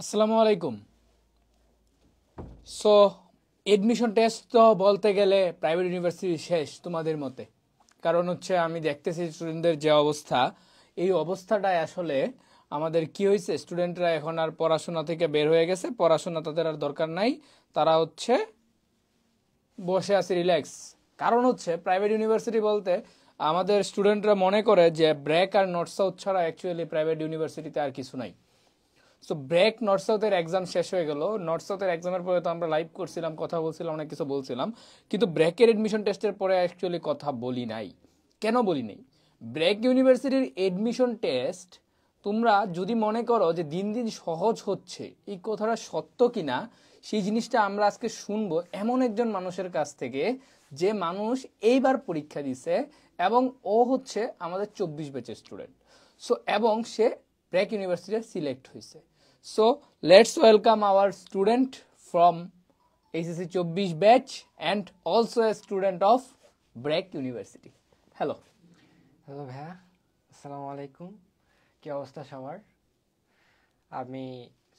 আসসালামু আলাইকুম। So admission test তো বলতে গেলে প্রাইভেট ইউনিভার্সিটি শেষ তোমাদের মতে। কারণ হচ্ছে আমি দেখতেছি স্টুডেন্টদের যে অবস্থা, এই অবস্থাটাই আসলে আমাদের কি হয়েছে, স্টুডেন্টরা এখন আর পড়াশোনা থেকে বের হয়ে গেছে, পড়াশোনা তাদের আর দরকার নাই, তারা হচ্ছে বসে আছে রিল্যাক্স। কারণ হচ্ছে প্রাইভেট ইউনিভার্সিটি বলতে আমাদের স্টুডেন্টরা মনে করে যে ব্রেক আর নর্থ সাউথ ছাড়া অ্যাকচুয়ালি প্রাইভেট ইউনিভার্সিটিতে আর কিছু নাই। সো ব্রেক নর্থ সাউথের এক্সাম শেষ হয়ে গেল, নর্থ সাউথের এক্সামের পরে তো আমরা লাইভ করছিলাম, কথা বলছিলাম, অনেক কিছু বলছিলাম, কিন্তু ব্রেকের এডমিশন টেস্টের পরে অ্যাকচুয়ালি কথা বলি নাই। কেন বলি নাই? ব্রেক ইউনিভার্সিটির এডমিশন টেস্ট তোমরা যদি মনে করো যে দিন দিন সহজ হচ্ছে, এই কথাটা সত্য কিনা সেই জিনিসটা আমরা আজকে শুনবো এমন একজন মানুষের কাছ থেকে, যে মানুষ এইবার পরীক্ষা দিছে এবং ও হচ্ছে আমাদের 24 ব্যাচের স্টুডেন্ট। সো এবং সে ব্রেক ইউনিভার্সিটিতে সিলেক্ট হয়েছে। So let's welcome our student from ACC 24 batch and also a student of Breck University. Hello. Hello ভাইয়া, আসসালামু আলাইকুম। কি অবস্থা সবার? আমি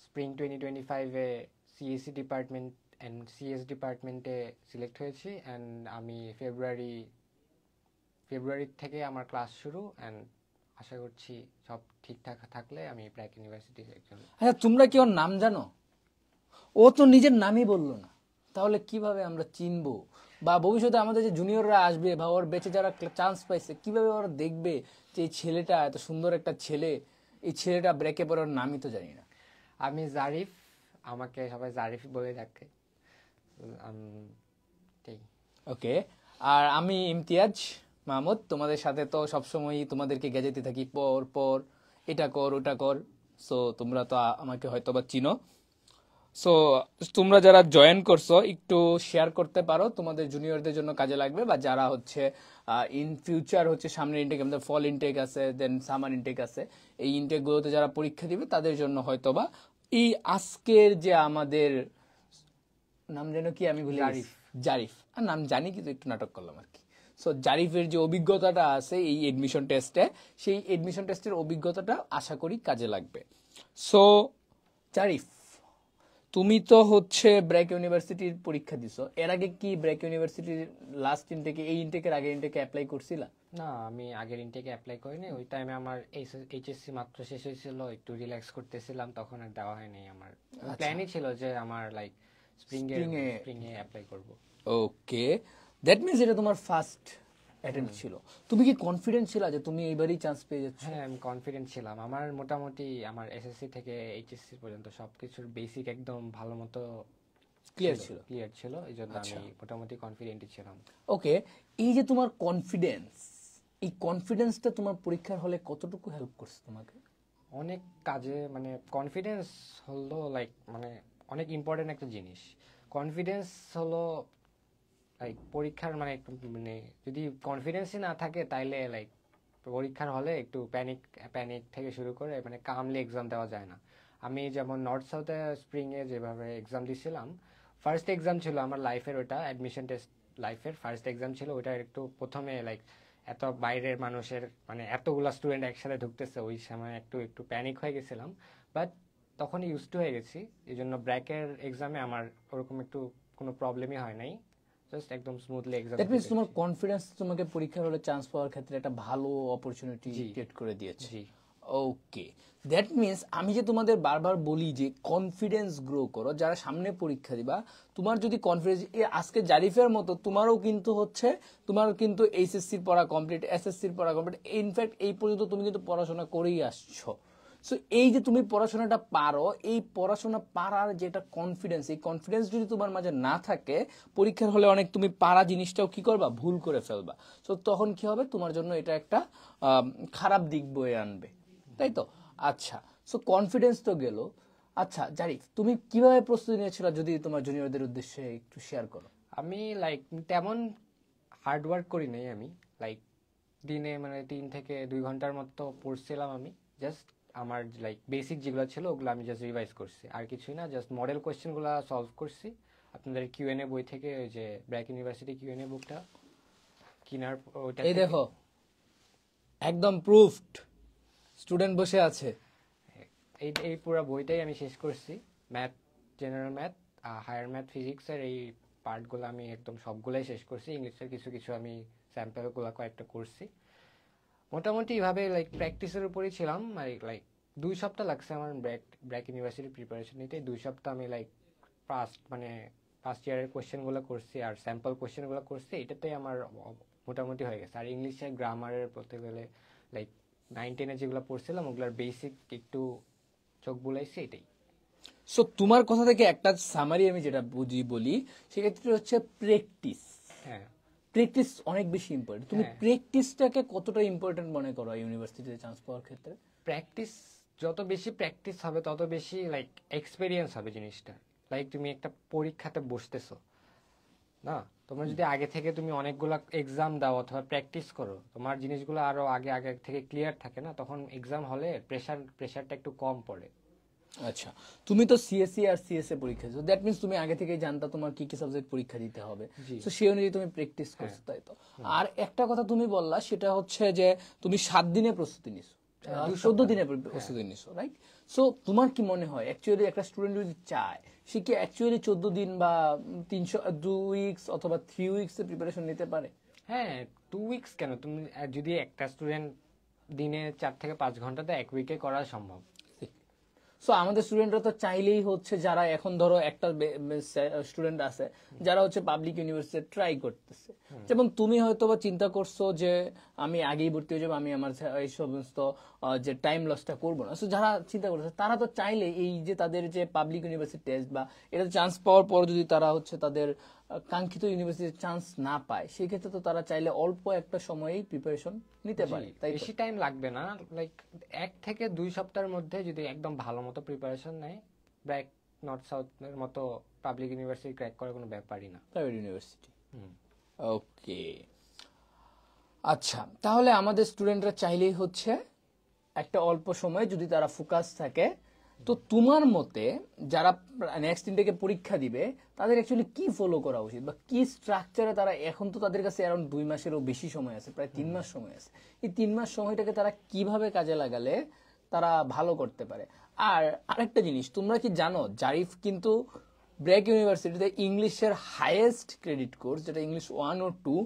স্প্রিং 2025-এ সিএসসি ডিপার্টমেন্ট অ্যান্ড সিএস ডিপার্টমেন্টে সিলেক্ট হয়েছি অ্যান্ড আমি ফেব্রুয়ারি থেকে আমার ক্লাস শুরু অ্যান্ড আশা করছি সব ঠিকঠাক থাকলে আমি ব্র্যাক ইউনিভার্সিটির একজন। আচ্ছা, তোমরা কি ওর নাম জানো? ও তো নিজের নামই বললো না, তাহলে কিভাবে আমরা চিনবো? বা ভবিষ্যতে আমাদের যে জুনিয়ররা আসবে বা ওর বেঁচে যারা চান্স পাইছে, কিভাবে ওরা দেখবে যে এই ছেলেটা এত সুন্দর একটা ছেলে, এই ছেলেটা ব্রেকে পড়ে, ওর নামই তো জানি না। আমি জারিফ, আমাকে সবাই জারিফ বলে ডাকে। ওকে। আর আমি ইমতিয়াজ মাহমুদ, তোমাদের সাথে তো সবসময়ই তোমাদেরকে গেজেতে থাকি, পর পর এটা কর ওটা কর। সো তোমরা তো আমাকে হয়তো বা চিনো। সো তোমরা যারা জয়েন করছো একটু শেয়ার করতে পারো, তোমাদের জুনিয়রদের জন্য কাজে লাগবে, বা যারা হচ্ছে ইন ফিউচার হচ্ছে সামনের ইনটেক, আমাদের ফল ইনটেক আছে, দেন সামার ইনটেক আছে, এই ইনটেকগুলোতে যারা পরীক্ষা দিবে তাদের জন্য হয়তো বা এই আজকের যে আমাদের নাম যেন কি আমি ভুলে গেছি, জারিফ। আর নাম জানি কিন্তু একটু নাটক করলাম আর কি। সো জারিফের যে অভিজ্ঞতাটা আছে এই এডমিশন টেস্টে, সেই এডমিশন টেস্টের অভিজ্ঞতাটা আশা করি কাজে লাগবে। সো জারিফ, তুমি তো হচ্ছে ব্রেক ইউনিভার্সিটির পরীক্ষা দিছো, এর আগে কি ব্রেক ইউনিভার্সিটির লাস্ট ইনটেকে, এই ইনটেকের আগের ইনটেকে অ্যাপ্লাই করছিলা? না, আমি আগের ইনটেকে অ্যাপ্লাই করিনি। ওই টাইমে আমার এইচএসসি মাত্র শেষ হয়েছিল, একটু রিল্যাক্স করতেছিলাম, তখন আর দেওয়া হয়নি। আমার প্ল্যানই ছিল যে আমার লাইক স্প্রিং এ অ্যাপ্লাই করব। ওকে, দ্যাট মিনস এটা তোমার ফার্স্ট অ্যাটেম্প্ট ছিল। তুমি কি কনফিডেন্ট ছিলা যে তুমি এইবারই চান্স পেয়ে যাচ্ছ? হ্যাঁ, আমি কনফিডেন্ট ছিলাম। আমার মোটামুটি আমার এসএসসি থেকে এইচএসসি পর্যন্ত সবকিছুর বেসিক একদম ভালো মতো ক্লিয়ার ছিল, এই জন্য আমি মোটামুটি কনফিডেন্টই ছিলাম। ওকে, এই যে তোমার কনফিডেন্স, এই কনফিডেন্সটা তোমার পরীক্ষার হলে কতটুকু হেল্প করছে তোমাকে? অনেক কাজে, মানে কনফিডেন্স হলো লাইক মানে অনেক ইম্পর্টেন্ট একটা জিনিস। কনফিডেন্স হলো লাইক পরীক্ষার মানে মানে যদি কনফিডেন্সই না থাকে তাইলে লাইক পরীক্ষার হলে একটু প্যানিক থেকে শুরু করে মানে কামলি এক্সাম দেওয়া যায় না। আমি যেমন নর্থ সাউথে স্প্রিংয়ে যেভাবে এক্সাম দিয়েছিলাম, ফার্স্ট এক্সাম ছিল আমার লাইফের, ওটা অ্যাডমিশন টেস্ট লাইফের ফার্স্ট এক্সাম ছিল। ওটা একটু প্রথমে লাইক এত বাইরের মানুষের মানে এতগুলা স্টুডেন্ট একসাথে ঢুকতেছে, ওই সময় একটু একটু প্যানিক হয়ে গেছিলাম, বাট তখন ইউজ টু হয়ে গেছি। এই জন্য ব্র্যাকের এক্সামে আমার ওরকম একটু কোনো প্রবলেমই হয় নাই, জাস্ট একদম স্মুথলি এক্সাম। দ্যাট মিনস তোমার কনফিডেন্স তোমাকে পরীক্ষার হলে চান্স পাওয়ার ক্ষেত্রে একটা ভালো অপরচুনিটি ক্রিয়েট করে দিয়েছে। ওকে, দ্যাট মিনস আমি যে তোমাদের বারবার বলি যে কনফিডেন্স গ্রো করো, যারা সামনে পরীক্ষা দিবা, তোমার যদি কনফিডেন্স, আজকে জারিফের মতো তোমারও কিন্তু হচ্ছে, তোমার কিন্তু এইচএসসির পড়া কমপ্লিট, এসএসসির পড়া কমপ্লিট, ইনফ্যাক্ট এই পর্যন্ত তুমি কিন্তু পড়াশোনা করেই আসছো। সো এই যে তুমি পড়াশোনাটা পারো, এই পড়াশোনা পারার যেটা কনফিডেন্স, এই কনফিডেন্স যদি তোমার মাঝে না থাকে, পরীক্ষার হলে অনেক তুমি পারা জিনিসটাও কি করবা, ভুল করে ফেলবা। সো তখন কি হবে, তোমার জন্য এটা একটা খারাপ দিক বয়ে আনবে, তাই তো? আচ্ছা, সো কনফিডেন্স তো গেল। আচ্ছা জারিফ, তুমি কিভাবে প্রস্তুতি নিয়েছিল, যদি তোমার জুনিয়রদের উদ্দেশ্যে একটু শেয়ার করো। আমি লাইক তেমন হার্ড ওয়ার্ক করি নাই। আমি লাইক দিনে মানে 3 থেকে 2 ঘন্টার মতো পড়ছিলাম। আমি জাস্ট আমার লাইক বেসিক যেগুলো ছিল ওগুলো আমি জাস্ট রিভাইজ করছি, আর কিছুই না। জাস্ট মডেল কোয়েশ্চেনগুলো সলভ করছি আপনাদের কিউএনএ বই থেকে, ওই যে ব্র্যাক ইউনিভার্সিটি কিউএনএ বুকটা কিনার ওইটা। এই দেখো, একদম প্রুফড স্টুডেন্ট বসে আছে। এই এই পুরো বইটাই আমি শেষ করছি। Math, general math, higher math, ফিজিক্সের এই পার্টগুলো আমি একদম সবগুলাই শেষ করছি। ইংলিশের কিছু কিছু আমি স্যাম্পলগুলো কয়েকটা করছি। মোটামুটি এইভাবে লাইক প্র্যাকটিসের উপরই ছিলাম। লাইক 2 সপ্তাহ লাগছে আমার ব্র্যাক ইউনিভার্সিটি প্রিপারেশন নিতে। 2 সপ্তাহ আমি লাইক ফার্স্ট ইয়ারের কোয়েশ্চেনগুলো করছি আর স্যাম্পল কোয়েশ্চেনগুলো করছি, এটাতেই আমার মোটামুটি হয়ে গেছে। আর ইংলিশে গ্রামারের বলতে গেলে লাইক 9-10-এ যেগুলো পড়ছিলাম ওগুলোর বেসিক একটু চোখ বুলাইছি, এটাই। সো তোমার কথা থেকে একটা সামারি আমি যেটা বলি সেক্ষেত্রে হচ্ছে প্র্যাকটিস। হ্যাঁ, প্র্যাকটিস অনেক বেশি ইম্পর্টেন্ট। তুমি হ্যাঁ। প্র্যাকটিসটাকে কতটা ইম্পর্টেন্ট মনে করো ইউনিভার্সিটিতে চান্স পাওয়ার ক্ষেত্রে? প্র্যাকটিস, যত বেশি প্র্যাকটিস হবে তত বেশি লাইক এক্সপিরিয়েন্স হবে জিনিসটা। লাইক তুমি একটা পরীক্ষাতে বসতেছো না, তোমার যদি আগে থেকে তুমি অনেকগুলা এক্সাম দাও অথবা প্র্যাকটিস করো, তোমার জিনিসগুলো আরো আগে আগে থেকে ক্লিয়ার থাকে না, তখন এক্সাম হলে প্রেশারটা একটু কম পড়ে। আচ্ছা, তুমি তো সিএসসি আর সিএসএ পরীক্ষা দিছো, দ্যাট মিন্স তুমি আগে থেকেই জানতা তোমার কি কি সাবজেক্ট পরীক্ষা দিতে হবে, জি। তো সেই অনুযায়ী তুমি প্র্যাকটিস করছো, তাই তো? আর একটা কথা তুমি বললা সেটা হচ্ছে যে তুমি 7 দিনে প্রস্তুতি নিছো, 14 দিনে প্রস্তুতি নিছো, রাইট? সো তোমার কি মনে হয় অ্যাকচুয়ালি একটা স্টুডেন্ট যদি চায় সে কি অ্যাকচুয়ালি 14 দিন বা 2 উইকস অথবা 3 উইকস এর প্রিপারেশন নিতে পারে? হ্যাঁ, 2 উইকস কেন, তুমি যদি একটা স্টুডেন্ট দিনে 4 থেকে 5 ঘন্টাতে 1 উইকে করা সম্ভব। সো আমাদের স্টুডেন্টরা তো চাইলেই হচ্ছে, যারা এখন ধরো একটা স্টুডেন্ট আছে যারা হচ্ছে পাবলিক ইউনিভার্সিটি ট্রাই করতেছে, যেমন তুমি হয়তো বা চিন্তা করছো যে আমি আগেই ভর্তি হয়ে যাবো, আমি আমার এই সমস্ত যে টাইম লসটা করবো না। সো যারা চিন্তা করতেছে তারা তো চাইলে এই যে তাদের যে পাবলিক ইউনিভার্সিটি টেস্ট বা এটা চান্স পাওয়ার পর যদি তারা হচ্ছে তাদের কাঙ্ক্ষিত ইউনিভার্সিটির চান্স না পায়, সেক্ষেত্রে তো তারা চাইলে অল্প একটা সময়েই প্রিপারেশন নিতে পারে, তাই তো? বেশি টাইম লাগবে না, লাইক 1 থেকে 2 সপ্তাহের মধ্যে যদি একদম ভালো মতো প্রিপারেশন নেয়, ব্র্যাক, নর্থ সাউথ এর মতো পাবলিক ইউনিভার্সিটি ক্র্যাক করার কোনো ব্যাপারই না। প্রাইভেট ইউনিভার্সিটি, হুম। ওকে। আচ্ছা, তাহলে আমাদের স্টুডেন্টরা চাইলেই হচ্ছে একটা অল্প সময় যদি তারা ফোকাস থাকে, তো তোমার মতে যারা নেক্সট ইনটেকে পরীক্ষা দিবে তাদের অ্যাকচুয়ালি কি ফলো করা উচিত বা কি স্ট্রাকচারে তারা, এখন তো তাদের কাছে অ্যারাউন্ড 2 মাসেরও বেশি সময় আছে, প্রায় 3 মাস সময় আছে, এই 3 মাস সময়টাকে তারা কিভাবে কাজে লাগালে তারা ভালো করতে পারে? আর আরেকটা জিনিস, তোমরা কি জানো জারিফ কিন্তু ব্র্যাক ইউনিভার্সিটিতে ইংলিশের হাইয়েস্ট ক্রেডিট কোর্স, যেটা ইংলিশ 1 ও 2,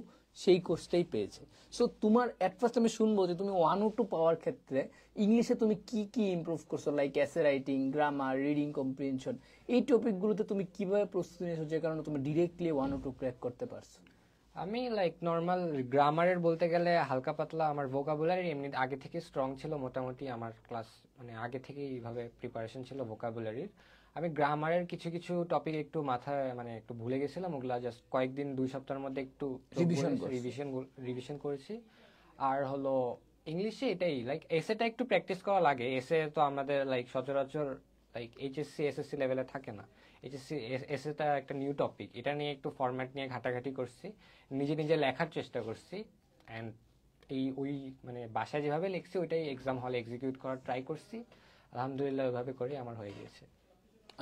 সেই কোর্সটাই পেয়েছে। সো তোমার এট ফার্স্ট আমি শুনবো যে তুমি 1 ও 2 পাওয়ার ক্ষেত্রে ইংলিশে তুমি কি কি ইমপ্রুভ করছো, like essay writing, grammar, reading comprehension, এই টপিকগুলোতে তুমি কিভাবে প্রস্তুতি নিয়েছো যে কারণে তুমি ডিরেক্টলি 1 ও 2 ক্র্যাক করতে পারছো? আমি লাইক নর্মাল গ্রামারের বলতে গেলে হালকা পাতলা, আমার ভোকাবুলারি এমনি আগে থেকে স্ট্রং ছিল মোটামুটি। আমার ক্লাস মানে আগে থেকেই এইভাবে প্রিপারেশন ছিল ভোকাবুলারির। আমি গ্রামারের কিছু কিছু টপিক একটু মাথায় মানে একটু ভুলে গেছিলাম, ওগুলা জাস্ট কয়েকদিন 2 সপ্তাহের মধ্যে একটু রিভিশন করেছি। আর হলো ইংলিশে এটাই, লাইক এসেটা একটু প্র্যাকটিস করা লাগে। এসে তো আমাদের লাইক সচরাচর লাইক এইচএসসি এসএসসি লেভেলে থাকে না। এসএটা একটা নিউ টপিক, এটা নিয়ে একটু ফরম্যাট নিয়ে ঘাটাঘাটি করছি, নিজে নিজে লেখার চেষ্টা করছি, অ্যান্ড ওই মানে বাসায় যেভাবে লিখছি ওইটাই এক্সাম হলে এক্সিকিউট করার ট্রাই করছি। আলহামদুলিল্লাহ ওইভাবে করে আমার হয়ে গিয়েছে।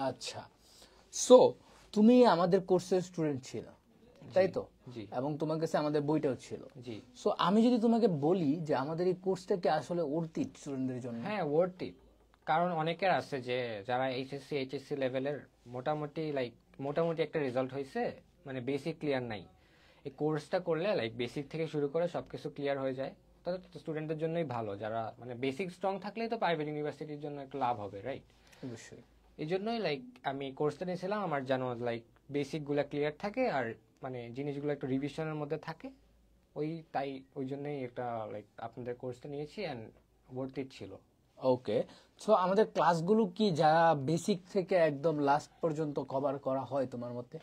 আচ্ছা, সো তুমি আমাদের কোর্সের স্টুডেন্ট ছিল, তাই তো? জি, এবং তোমার কাছে আমাদের বইটাও ছিল। জি। সো আমি যদি তোমাকে বলি যে আমাদের এই কোর্সটা কি আসলে অর্থিত স্টুডেন্টদের জন্য? হ্যাঁ, ওয়ার্থ ইট। কারণ অনেকের আছে যে যারা এইচএসসি লেভেলের মোটামুটি একটা রেজাল্ট হয়েছে, মানে বেসিক ক্লিয়ার নাই। এই কোর্সটা করলে লাইক বেসিক থেকে শুরু করে সবকিছু ক্লিয়ার হয়ে যায়। তাহলে স্টুডেন্টদের জন্যই ভালো, যারা মানে বেসিক স্ট্রং থাকলেই তো প্রাইভেট ইউনিভার্সিটির জন্য একটু লাভ হবে, রাইট? অবশ্যই। এই জন্যই লাইক আমি কোর্সটা নিয়েছিলাম, আমার যেন লাইক বেসিক গুলা ক্লিয়ার থাকে আর মানে জিনিসগুলো একটু রিভিশনের মধ্যে থাকে। ওই জন্যই একটা লাইক আপনাদের কোর্সটা নিয়েছি, অ্যান্ড ওয়ার্থ ইট ছিল। ওকে, সো আমাদের ক্লাসগুলো কি যারা বেসিক থেকে একদম লাস্ট পর্যন্ত কভার করা হয় তোমার মতে?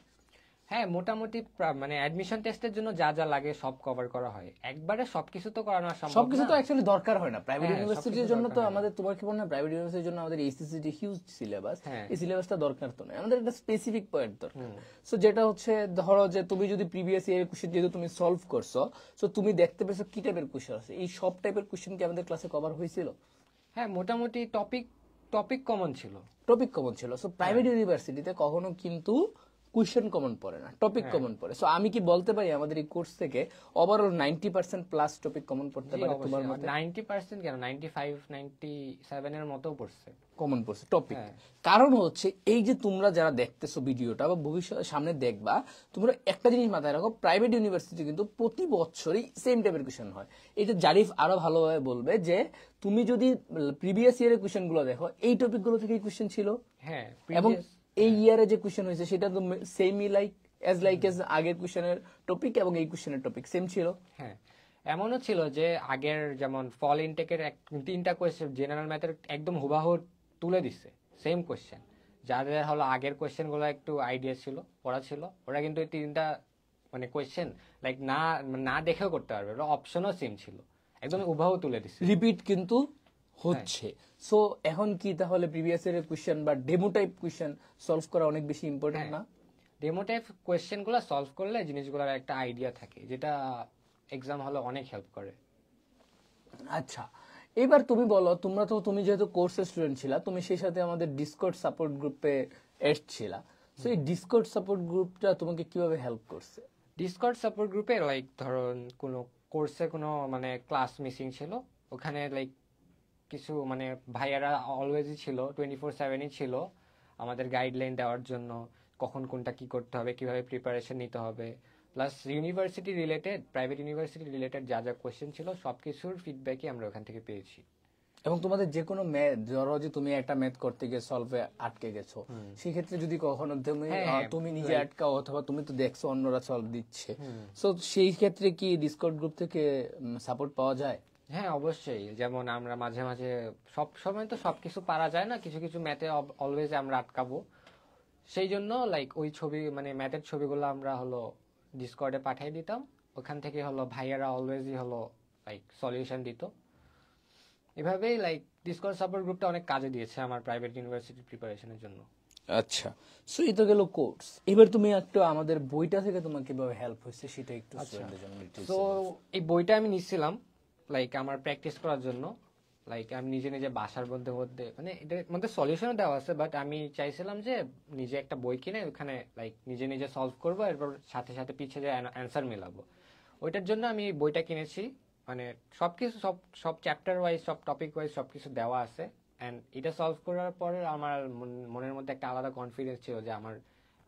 হ্যাঁ, মোটামুটি মানে অ্যাডমিশন টেস্টের জন্য যা যা লাগে সব কভার করা হয়। একবারে সবকিছু তো করানো সম্ভব সবকিছু না। তো অ্যাকচুয়ালি দরকার হয় না প্রাইভেট হ্যাঁ, ইউনিভার্সিটির সবকিছু জন্য। তো দরকার হয় না। আমাদের, তোমার কি মনে হয় প্রাইভেট ইউনিভার্সিটির জন্য আমাদের এইচএসসি হিউজ সিলেবাস, হ্যাঁ। এই সিলেবাসটা দরকার তো নয়, আমাদের একটা স্পেসিফিক পয়েন্ট দরকার। সো যেটা হচ্ছে ধরো যে তুমি যদি প্রিভিয়াস ইয়ার কোশ্চেন যেহেতু তুমি সলভ করছো, সো তুমি দেখতে পেছো কি টাইপের কোশ্চেন আছে, এই সব টাইপের কোশ্চেন কি আমাদের ক্লাসে কভার হয়েছিল? হ্যাঁ, মোটামুটি টপিক কমন ছিল। টপিক কমন ছিল। সো প্রাইভেট ইউনিভার্সিটিতে কখনো কিন্তু কোয়েশ্চেন কমন পড়ে না, টপিক কমন পড়ে। সো আমি কি বলতে পারি আমাদের এই কোর্স থেকে ওভারঅল 90% প্লাস টপিক কমন পড়তে পারে তোমার মতে? 90% কেন, 95-97 এর মতো পড়ছে, কমন পড়ছে টপিক। কারণ হচ্ছে এই যে তোমরা যারা দেখতেছো ভিডিওটা বা ভবিষ্যতে সামনে দেখবা, তোমরা একটা জিনিস মাথায় রাখো, প্রাইভেট ইউনিভার্সিটি কিন্তু প্রতি বছরই সেম টাইপের কোয়েশ্চেন হয়। এটা জারিফ আরো ভালোভাবে বলবে যে তুমি যদি প্রিভিয়াস ইয়ারের কোয়েশ্চেন গুলো দেখো, এই টপিক গুলো থেকেই কোয়েশ্চেন ছিল। হ্যাঁ, এবং এই ইয়ারে যে কোয়েশ্চেন হয়েছে সেটা তো সেমই লাইক এজ আগের কোয়েশ্চেনের টপিক এবং এই কোয়েশ্চেনের টপিক সেম ছিল। হ্যাঁ, এমনও ছিল যে আগের যেমন ফল ইনটেকের 3টা কোয়েশ্চেন জেনারেল ম্যাথের একদম হুবাহু তুলে দিচ্ছে, সেম কোয়েশ্চেন। যাদের হলো আগের কোয়েশ্চেন গুলো একটু আইডিয়া ছিল, পড়া ছিল, ওরা কিন্তু এই 3টা মানে কোয়েশ্চেন লাইক না না দেখেও করতে পারবে, ওরা অপশনও সেম ছিল, একদম হুবাহু তুলে দিচ্ছে। রিপিট কিন্তু হচ্ছে। সো এখন কি তাহলে প্রিভিয়াস ইয়ারের কোয়েশ্চেন বা ডেমো টাইপ কোয়েশ্চেন সলভ করা অনেক বেশি ইম্পর্টেন্ট না? ডেমো টাইপ কোয়েশ্চেন গুলো সলভ করলে জিনিসগুলোর একটা আইডিয়া থাকে, যেটা এক্সাম হলে অনেক হেল্প করে। আচ্ছা, এবার তুমি বলো, তুমি যেহেতু কোর্সের স্টুডেন্ট ছিলা, তুমি সেই সাথে আমাদের ডিসকর্ড সাপোর্ট গ্রুপে এড ছিলা। সো এই ডিসকর্ড সাপোর্ট গ্রুপটা তোমাকে কিভাবে হেল্প করছে? ডিসকর্ড সাপোর্ট গ্রুপে লাইক ধরুন কোনো কোর্সে কোনো মানে ক্লাস মিসিং ছিল, ওখানে লাইক কিছু মানে ভাইয়ারা অলওয়েজই ছিল, 24/7ই ছিল আমাদের গাইডলাইন দেওয়ার জন্য, কখন কোনটা কি করতে হবে, কিভাবে প্রিপারেশন নিতে হবে, plus university related, private university related যা যা কোয়েশ্চেন ছিল সবকিছুর ফিডব্যাকই আমরা ওখান থেকে পেয়েছি। এবং তোমাদের যে কোনো ম্যাথ, ধরো যে তুমি একটা ম্যাথ করতে গিয়ে সলভে আটকে গেছো, সেই ক্ষেত্রে যদি কখনো তুমি নিজে আটকাও অথবা তুমি তো দেখছো অন্যরা সলভ দিচ্ছে, সো সেই ক্ষেত্রে কি ডিসকর্ড গ্রুপ থেকে সাপোর্ট পাওয়া যায়? হ্যাঁ, অবশ্যই। যেমন আমরা মাঝে মাঝে, সব সময় তো সবকিছু পারা যায় না, কিছু কিছু ম্যাথে অলওয়েজ আমরা আটকাবো, সেই জন্য লাইক ওই ছবি মানে ম্যাথের ছবিগুলো আমরা হলো ডিসকর্ডে পাঠিয়ে দিতাম, ওখান থেকে হলো ভাইয়ারা অলওয়েজই হলো লাইক সলিউশন দিত। এভাবেই লাইক ডিসকর্ড সাপোর্ট গ্রুপটা অনেক কাজে দিয়েছে আমার প্রাইভেট ইউনিভার্সিটি প্রিপারেশনের জন্য। আচ্ছা, সো এই তো গেল কোর্স। এবার তুমি একটু আমাদের বইটা থেকে তোমার কিভাবে হেল্প হয়েছে সেটা একটু স্টুডেন্টদের জন্য details তো এই বইটা আমি নিচ্ছিলাম লাইক আমার প্র্যাকটিস করার জন্য, লাইক আমি নিজে নিজে বাসার মধ্যে মধ্যে মানে এটার মধ্যে সলিউশনও দেওয়া আছে, বাট আমি চাইছিলাম যে নিজে একটা বই কিনে ওখানে লাইক নিজে নিজে সলভ করবো, এরপর সাথে সাথে পিছিয়ে যে অ্যান্সার মেলাবো। ওইটার জন্য আমি বইটা কিনেছি, মানে সবকিছু সব সব চ্যাপ্টার ওয়াইজ, সব টপিক ওয়াইজ সবকিছু দেওয়া আছে। অ্যান্ড এটা সলভ করার পরে আমার মনের মধ্যে একটা আলাদা কনফিডেন্স ছিল যে আমার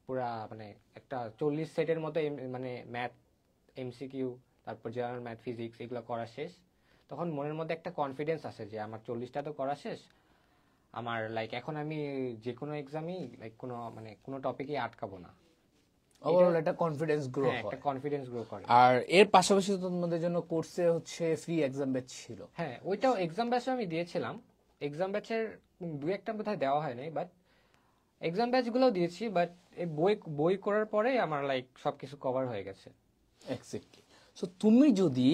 পুরা মানে একটা 40 সেটের মতো মানে ম্যাথ, এমসিকিউ, তারপর জেনারেল ম্যাথ, ফিজিক্স এগুলো করা শেষ। তখন মনের মধ্যে একটা কনফিডেন্স আসে যে আমার 40টা তো করা শেষ, আমার লাইক এখন আমি যে কোনো এক্সামই লাইক কোনো মানে কোনো টপিকই আটকাবো না। ওভারঅল একটা কনফিডেন্স গ্রো হ্যাঁ, একটা কনফিডেন্স গ্রো করে। আর এর পাশাপাশি তো তোমাদের জন্য কোর্সে হচ্ছে ফ্রি এক্সাম ব্যাচ ছিল। হ্যাঁ, ওইটাও এক্সাম ব্যাচে আমি দিয়েছিলাম। এক্সাম ব্যাচের দুই একটা বোধহয় দেওয়া হয় নাই, বাট এক্সাম ব্যাচ গুলোও দিয়েছি। বাট এই বই বই করার পরে আমার লাইক সবকিছু কভার হয়ে গেছে। এক্স্যাক্টলি। সো তুমি যদি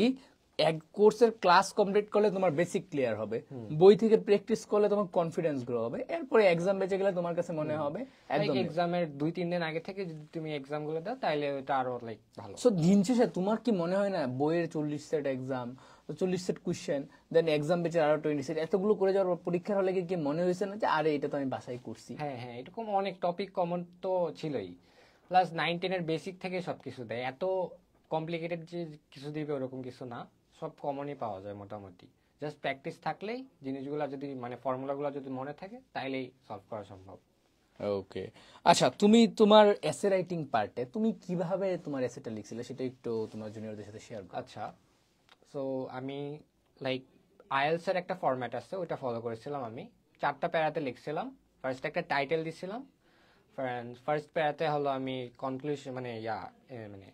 এক কোর্সের ক্লাস কমপ্লিট করলে তোমার বেসিক ক্লিয়ার হবে, বই থেকে প্র্যাকটিস করলে তোমার কনফিডেন্স গ্রো হবে, এরপরে এক্সাম বেঁচে গেলে তোমার কাছে মনে হবে একদম এক্সামের 2-3 দিন আগে থেকে যদি তুমি এক্সাম গুলো দাও তাহলে ওটা আরো লাইক ভালো। সো দিন শেষে তোমার কি মনে হয় না বইয়ের 40 সেট এক্সাম, 40 সেট কোশ্চেন, দেন এক্সাম বেঁচে আরো 20 সেট, এতগুলো করে যাওয়ার পরীক্ষার হলে কি মনে হয়েছে না যে আরে এটা তো আমি বাসায় করছি? হ্যাঁ হ্যাঁ, এরকম অনেক টপিক কমন তো ছিলই, প্লাস 9-10 বেসিক থেকে সবকিছু দেয়, এত কমপ্লিকেটেড যে কিছু দিবে ওরকম কিছু না, সব কমনই পাওয়া যায় মোটামুটি। জাস্ট প্র্যাকটিস থাকলেই জিনিসগুলো যদি মানে ফর্মুলাগুলো যদি মনে থাকে তাইলেই সলভ করা সম্ভব। ওকে, আচ্ছা, তুমি তোমার এসে রাইটিং পার্টে তুমি কিভাবে তোমার এসেটা লিখছিলে সেটা একটু তোমার জুনিয়রদের সাথে শেয়ার করো। আচ্ছা, সো আমি লাইক আইএলস এর একটা ফরম্যাট আছে, ওইটা ফলো করেছিলাম। আমি 4টা প্যারাতে লিখছিলাম। ফার্স্ট একটা টাইটেল দিছিলাম, ফার্স্ট প্যারাতে হলো আমি কনক্লুশন মানে মানে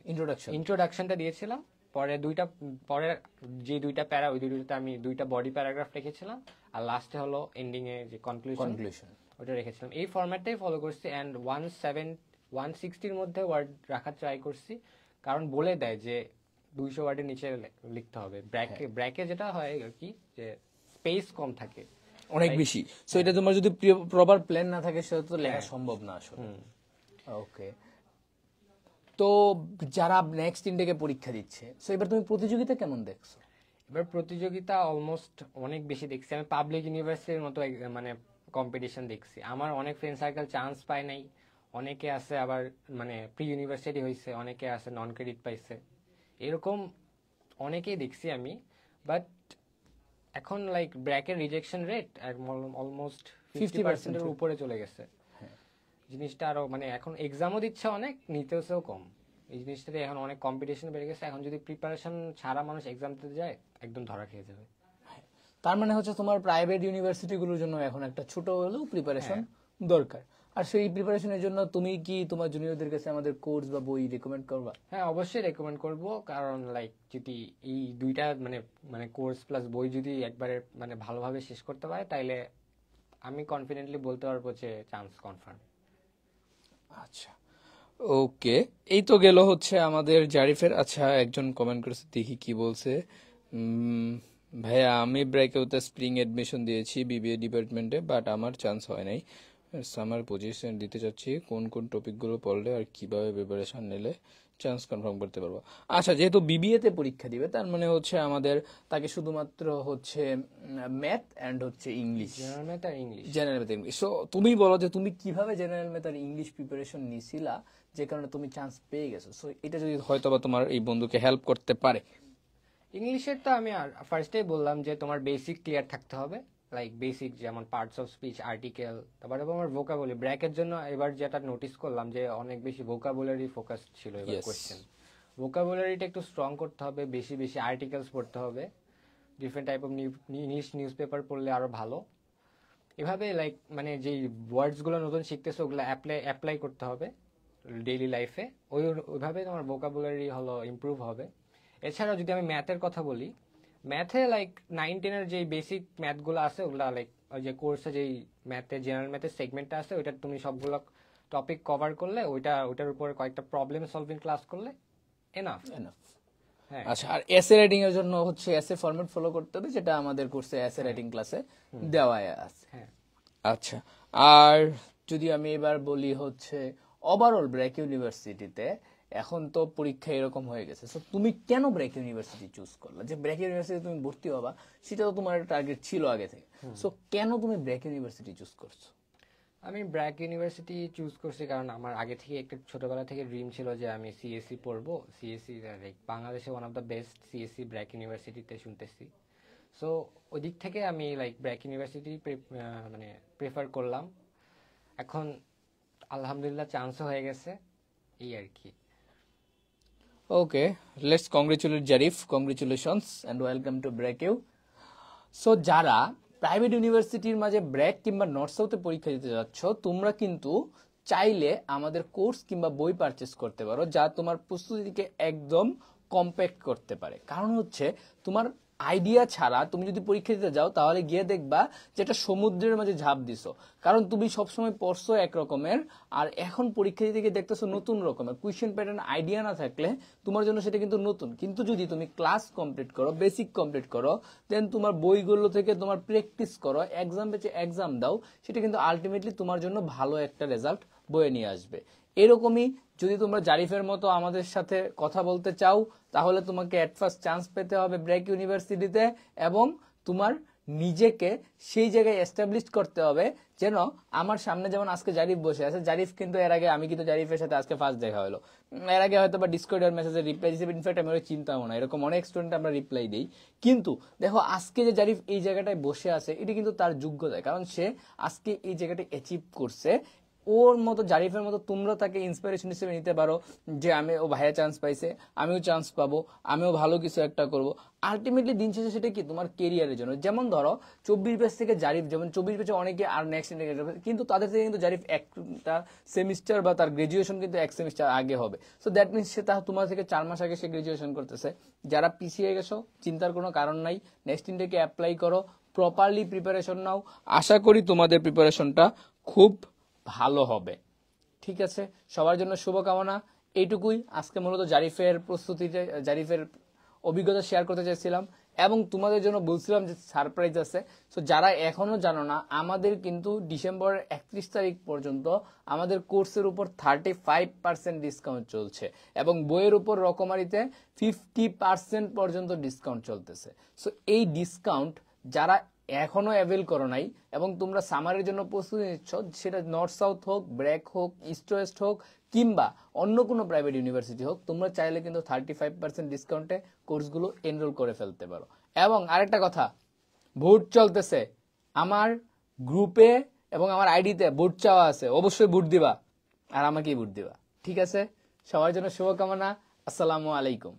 ইন্ট্রোডাকশনটা দিয়েছিলাম। পরে যে দুইটা প্যারা, ওই দুইটাতে আমি 2টা বডি প্যারাগ্রাফ রেখেছিলাম, আর লাস্টে হলো এন্ডিং এ যে কনক্লুশন ওটা রেখেছিলাম। এই ফরম্যাটটাই ফলো করছি। অ্যান্ড 160-র মধ্যে ওয়ার্ড রাখার ট্রাই করছি, কারণ বলে দেয় যে 200 ওয়ার্ডের নিচে লিখতে হবে। ব্র্যাকে যেটা হয় আর কি, যে স্পেস কম থাকে অনেক বেশি। সো এটা তোমার যদি প্রপার প্ল্যান না থাকে সেটা তো লেখা সম্ভব না আসলে। ওকে, তো যারা নেক্সট ইনটেকে পরীক্ষা দিচ্ছে, সো এবার তুমি প্রতিযোগিতা কেমন দেখছো? এবার প্রতিযোগিতা অলমোস্ট অনেক বেশি দেখছি আমি। পাবলিক ইউনিভার্সিটির মতো মানে কম্পিটিশন দেখছি। আমার অনেক ফ্রেন্ড সার্কেল চান্স পায় নাই, অনেকে আছে আবার মানে প্রি ইউনিভার্সিটি হয়েছে, অনেকে আছে নন ক্রেডিট পাইছে, এরকম অনেকেই দেখছি আমি। বাট এখন লাইক ব্র্যাকের রিজেকশন রেট অলমোস্ট 50%-এর 50% উপরে চলে গেছে। জিনিসটা আরো মানে এখন এক্সামও দিচ্ছে অনেক, নিতেছেও কম। এই জিনিসটাতে এখন অনেক কম্পিটিশন বেড়ে গেছে, এখন যদি প্রিপারেশন ছাড়া মানুষ এক্সাম দিতে যায় একদম ধরা খেয়ে যাবে। তার মানে হচ্ছে তোমার প্রাইভেট ইউনিভার্সিটিগুলোর জন্য এখন একটা ছোট হলেও প্রিপারেশন দরকার। আর সেই প্রিপারেশনের জন্য তুমি কি তোমার জুনিয়রদের কাছে আমাদের কোর্স বা বই রেকমেন্ড করবা? হ্যাঁ, অবশ্যই রেকমেন্ড করব, কারণ লাইক যদি এই দুইটা মানে মানে কোর্স প্লাস বই যদি একবারে মানে ভালোভাবে শেষ করতে পারে, তাইলে আমি কনফিডেন্টলি বলতে পারবো যে চান্স কনফার্ম। আচ্ছা, ওকে। এই তো গেল হচ্ছে আমাদের জারিফের। আচ্ছা, একজন কমেন্ট করেছে, দেখি কি বলছে। ভাইয়া, আমি ব্রেকেওতে স্প্রিং এডমিশন দিয়েছি বিবিএ ডিপার্টমেন্টে, বাট আমার চান্স হয় নাই। সামার পজিশন দিতে চাচ্ছি, কোন কোন টপিকগুলো পড়লে আর কিভাবে প্রিপারেশন নিলে চান্স কনফার্ম করতে পারবো? আচ্ছা, যেহেতু বিবিএ তে পরীক্ষা দিবে, তার মানে হচ্ছে আমাদের তাকে শুধুমাত্র হচ্ছে ম্যাথ এন্ড হচ্ছে ইংলিশ, জেনারেল ম্যাথ আর English. General math English. So তুমি বলো যে তুমি কিভাবে জেনারেল ম্যাথ আর ইংলিশ প্রিপারেশন নিছিলা, যে কারণে তুমি চান্স পেয়ে গেছো। সো এটা যদি হয়তোবা তোমার এই বন্ধুকে হেল্প করতে পারে। ইংলিশের তো আমি আর ফার্স্টেই বললাম যে তোমার বেসিক ক্লিয়ার থাকতে হবে, লাইক বেসিক যেমন পার্টস অফ স্পিচ, আর্টিকেল, তারপরে আমার ভোকাবুলারি। ব্র্যাকের জন্য এবার যেটা নোটিস করলাম যে অনেক বেশি ভোকাবুলারি ফোকাস ছিল এবার Yes. কোশ্চেন। ভোকাবুলারিটা একটু স্ট্রং করতে হবে, বেশি বেশি আর্টিকেলস পড়তে হবে, different type of English news paper পড়লে আরো ভালো। এভাবে লাইক মানে যে ওয়ার্ডসগুলো নতুন শিখতেছে ওগুলো অ্যাপ্লাই করতে হবে ডেইলি লাইফে, ওইভাবে তোমার ভোকাবুলারি হলো ইমপ্রুভ হবে। এছাড়াও যদি আমি ম্যাথের কথা বলি, ম্যাথে লাইক 9-10-এর যে বেসিক ম্যাথগুলো আছে ওগুলা লাইক ওই যে কোর্সে যেই ম্যাথে জেনারেল ম্যাথের সেগমেন্টটা আছে ওইটা তুমি সবগুলো টপিক কভার করলে, ওইটার উপর কয়েকটা প্রবলেম সলভিং ক্লাস করলে এনাফ। Enough. হ্যাঁ, আচ্ছা, আর এসে রাইটিং এর জন্য হচ্ছে এসে ফরম্যাট ফলো করতে হবে, যেটা আমাদের কোর্সে এসে রাইটিং ক্লাসে দেওয়া আছে। হ্যাঁ। আচ্ছা, আর যদি আমি এবার বলি হচ্ছে ওভারঅল ব্র্যাক ইউনিভার্সিটিতে এখন তো পরীক্ষা এরকম হয়ে গেছে, সো তুমি কেন ব্র্যাক ইউনিভার্সিটি চুজ করলা? যে ব্র্যাক ইউনিভার্সিটি তুমি ভর্তি হবা, সেটা তো তোমার টার্গেট ছিল আগে থেকে। সো কেন তুমি ব্র্যাক ইউনিভার্সিটি চুজ করছো? আমি ব্র্যাক ইউনিভার্সিটি চুজ করছি কারণ আমার আগে থেকে একটা ছোটবেলা থেকে ড্রিম ছিল যে আমি সিএসসি পড়বো। সিএসসি লাইক বাংলাদেশে one of the best CSC BRAC ইউনিভার্সিটিতে শুনতেছি। সো ওই দিক থেকে আমি লাইক ব্র্যাক ইউনিভার্সিটি মানে প্রেফার করলাম। এখন আলহামদুলিল্লাহ চান্সও হয়ে গেছে, এই আর কি। Okay, let's congratulate Zarif, congratulations and welcome to BRAC U. So যারা প্রাইভেট ইউনিভার্সিটির মাঝে ব্র্যাক কিংবা নর্থ সাউথে পরীক্ষা দিতে যাচ্ছ, তোমরা কিন্তু চাইলে আমাদের কোর্স কিংবা বই পারচেস করতে পারো, যা তোমার প্রস্তুতিকে একদম কম্প্যাক্ট করতে পারে। কারণ হচ্ছে তোমার আইডিয়া ছাড়া তুমি যদি পরীক্ষা দিতে যাও, তাহলে গিয়ে দেখবা যে এটা সমুদ্রের মাঝে ঝাঁপ দিছো। কারণ তুমি সবসময় পড়ছো এক রকমের, আর এখন পরীক্ষা দিতে গিয়ে দেখতেছো নতুন রকমের কুয়েশ্চেন প্যাটার্ন। আইডিয়া না থাকলে তোমার জন্য সেটা কিন্তু নতুন। কিন্তু যদি তুমি ক্লাস কমপ্লিট করো, বেসিক কমপ্লিট করো, দেন তোমার বইগুলো থেকে তোমার প্র্যাকটিস করো, এক্সাম পেছে এক্সাম দাও, সেটা কিন্তু আলটিমেটলি তোমার জন্য ভালো একটা রেজাল্ট বয়ে নিয়ে আসবে। এরকমই যদি তোমরা জারিফের মতো আমাদের সাথে কথা বলতে চাও, তাহলে তোমাকে এট ফার্স্ট চান্স পেতে হবে ব্র্যাক ইউনিভার্সিটিতে, এবং তোমার নিজেকে সেই জায়গায় এস্টাবলিশ করতে হবে। যেন আমার সামনে যেমন আজকে জারিফ বসে আছে, জারিফ কিন্তু এর আগে, আমি কিন্তু জারিফের সাথে আজকে ফার্স্ট দেখা হলো, এর আগে হয়তো বা ডিসকর্ডের মেসেজে রিপ্লাই দিয়েছে, ইনফ্যাক্ট আমি ওরা চিন্তাও না, এরকম অনেক স্টুডেন্ট আমরা রিপ্লাই দিই। কিন্তু দেখো আজকে যে জারিফ এই জায়গাটায় বসে আছে, এটা কিন্তু তার যোগ্যতা, কারণ সে আজকে এই জায়গাটা অ্যাচিভ করছে। ওর মতো, জারিফের মতো তোমরা তাকে ইন্সপিরেশন হিসেবে নিতে পারো, যে ও ভাইয়া চান্স পাইছে, আমিও চান্স পাবো, আমিও ভালো কিছু একটা করব। আলটিমেটলি দিন শেষে সেটা কি তোমার কেরিয়ারের জন্য। যেমন ধরো 24 ব্যাচ থেকে জারিফ, যেমন 24 ব্যাচে অনেকে আর নেক্সট, কিন্তু তাদের থেকে কিন্তু জারিফ একটা সেমিস্টার বা তার গ্রাজুয়েশন কিন্তু এক সেমিস্টার আগে হবে। সো দ্যাট মিনস সে তোমার থেকে 4 মাস আগে সে গ্রাজুয়েশন করতেছে। যারা পিছিয়ে গেছো, চিন্তার কোনো কারণ নাই, নেক্সট ইনটেকে অ্যাপ্লাই করো, প্রপারলি প্রিপারেশন নাও। আশা করি তোমাদের প্রিপারেশনটা খুব ভালো হবে। ঠিক আছে, সবার জন্য শুভকামনা। এইটুকুই আজকে মূলত জারিফের প্রস্তুতিতে, জারিফের অভিজ্ঞতা শেয়ার করতে চাইছিলাম, এবং তোমাদের জন্য বলছিলাম যে সারপ্রাইজ আছে। সো যারা এখনো জানো না, আমাদের কিন্তু ডিসেম্বরের 31 তারিখ পর্যন্ত আমাদের কোর্সের উপর 35% ডিসকাউন্ট চলছে, এবং বইয়ের উপর রকমারিতে 50% পর্যন্ত ডিসকাউন্ট চলতেছে। সো এই ডিসকাউন্ট যারা এখনো অ্যাভেল করো নাই এবং তোমরা সামারের জন্য প্রস্তুতি নিচ্ছ, সেটা নর্থ সাউথ হোক, ব্র্যাক হোক, ইস্ট ওয়েস্ট হোক, কিংবা অন্য কোনো প্রাইভেট ইউনিভার্সিটি হোক, তোমরা চাইলে কিন্তু 35% ডিসকাউন্টে কোর্সগুলো এনরোল করে ফেলতে পারো। এবং আরেকটা কথা, ভোট চলতেছে, আমার গ্রুপে এবং আমার আইডিতে ভোট চাওয়া আছে, অবশ্যই ভোট দিবা আর আমাকেই ভোট দিবা। ঠিক আছে, সবার জন্য শুভকামনা। আসসালামু আলাইকুম।